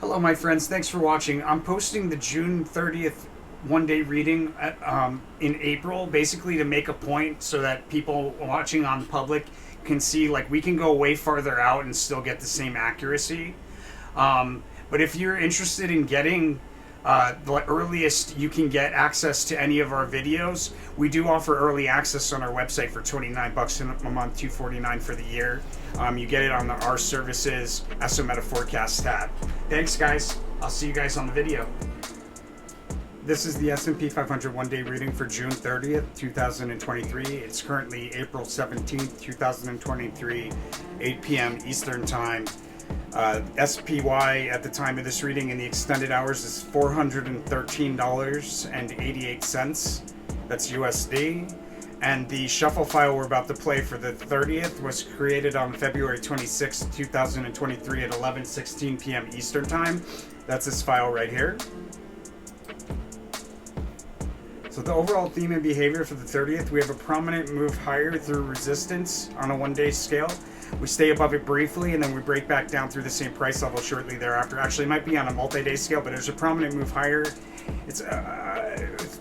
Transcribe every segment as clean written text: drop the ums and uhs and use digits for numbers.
Hello, my friends. Thanks for watching. I'm posting the June 30th one-day reading in April, basically to make a point so that people watching on public can see, like, we can go way farther out and still get the same accuracy. But if you're interested in getting the earliest you can get access to any of our videos, we do offer early access on our website for $29 a month, $249 for the year. You get it on our services Eso-Meta forecast tab. Thanks, guys. I'll see you guys on the video. This is the S&P 500 one-day reading for June 30th, 2023. It's currently April 17th, 2023, 8 p.m. Eastern Time. SPY at the time of this reading in the extended hours is $413.88. That's USD. And the shuffle file we're about to play for the 30th was created on February 26, 2023 at 11:16 p.m. Eastern Time. That's this file right here. So the overall theme and behavior for the 30th, we have a prominent move higher through resistance on a one-day scale. We stay above it briefly, and then we break back down through the same price level shortly thereafter. Actually, it might be on a multi-day scale, but there's a prominent move higher. It's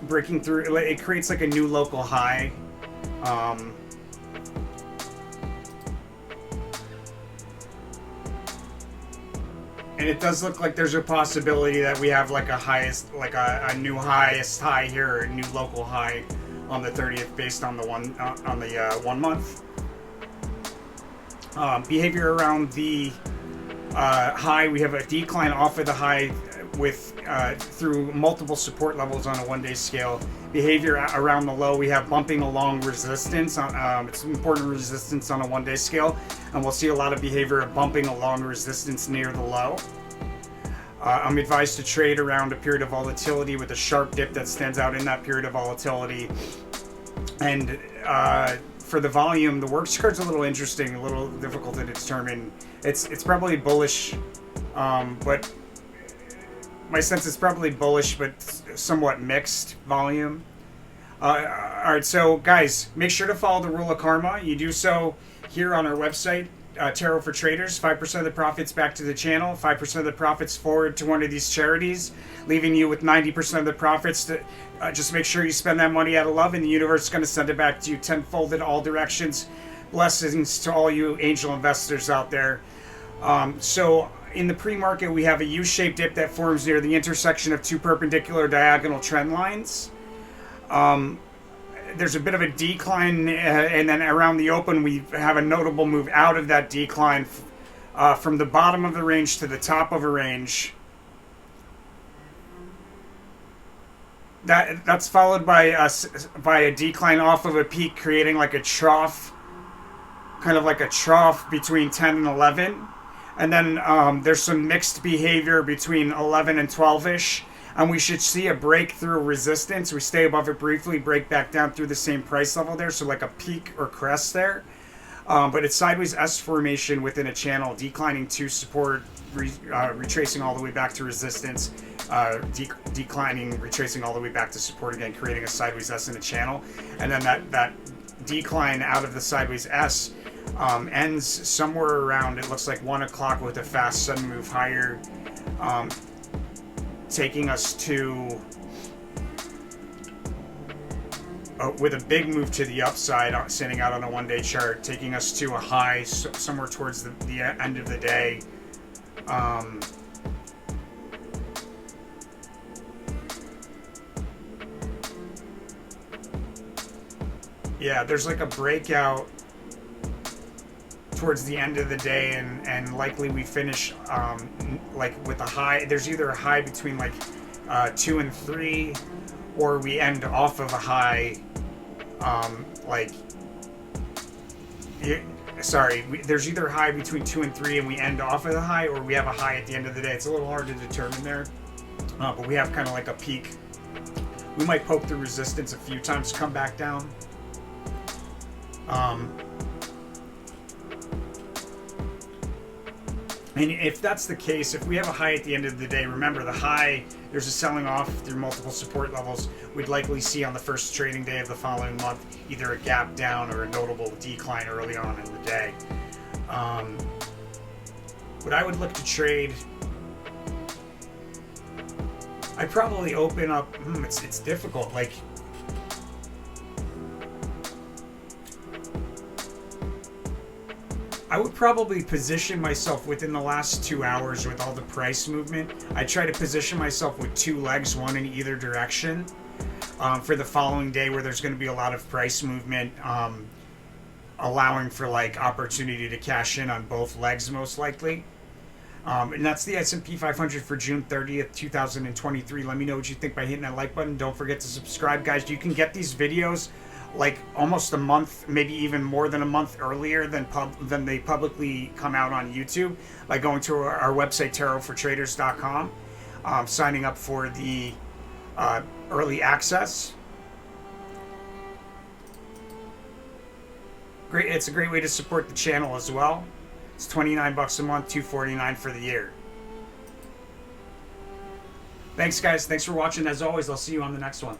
breaking through. It creates like a new local high. And it does look like there's a possibility that we have like a new highest high here, or a new local high on the 30th based on the 1 month. Behavior around the high, we have a decline off of the high with through multiple support levels on a one-day scale. Behavior around the low, we have bumping along resistance. It's important resistance on a one-day scale, and we'll see a lot of behavior of bumping along resistance near the low. I'm advised to trade around a period of volatility with a sharp dip that stands out in that period of volatility. And for the volume, the works card's a little interesting, a little difficult to determine. It's probably bullish, but my sense is probably bullish, but somewhat mixed volume. Alright, so guys, make sure to follow the rule of karma. You do so here on our website, Tarot for Traders. 5% of the profits back to the channel, 5% of the profits forward to one of these charities, leaving you with 90% of the profits. To just make sure you spend that money out of love, and the universe is going to send it back to you tenfold in all directions. Blessings to all you angel investors out there. So in the pre-market, we have a U-shaped dip that forms near the intersection of two perpendicular diagonal trend lines. There's a bit of a decline, and then around the open, we have a notable move out of that decline from the bottom of the range to the top of a range. That's followed by a decline off of a peak, creating like a trough, kind of like a trough between 10 and 11. And then there's some mixed behavior between 11 and 12-ish. And we should see a breakthrough resistance. We stay above it briefly, break back down through the same price level there. So like a peak or crest there. But it's sideways S formation within a channel, declining to support, retracing all the way back to resistance, declining, retracing all the way back to support again, creating a sideways S in a channel. And then that decline out of the sideways S ends somewhere around, it looks like 1 o'clock with a fast sudden move higher, taking us to with a big move to the upside, standing out on a one-day chart, taking us to a high somewhere towards the end of the day. Yeah, there's like a breakout towards the end of the day, and likely we finish like with a high. There's either a high between like 2 and 3, or we end off of a high there's either a high between 2 and 3 and we end off of the high, or we have a high at the end of the day. It's a little hard to determine there, but we have kind of like a peak. We might poke through resistance a few times, come back down. And if that's the case, if we have a high at the end of the day, remember the high, there's a selling off through multiple support levels. We'd likely see on the first trading day of the following month either a gap down or a notable decline early on in the day. What I would look to trade I probably open up. It's difficult. Like, I would probably position myself within the last 2 hours with all the price movement. I try to position myself with 2 legs, one in either direction, for the following day where there's going to be a lot of price movement, allowing for like opportunity to cash in on both legs most likely. And that's the S&P 500 for June 30th, 2023. Let me know what you think by hitting that like button. Don't forget to subscribe, guys. You can get these videos like almost a month, maybe even more than a month earlier than they publicly come out on YouTube by going to our website, tarotfortraders.com, signing up for the early access. Great, it's a great way to support the channel as well. It's $29 a month, $249 for the year. Thanks, guys. Thanks for watching. As always, I'll see you on the next one.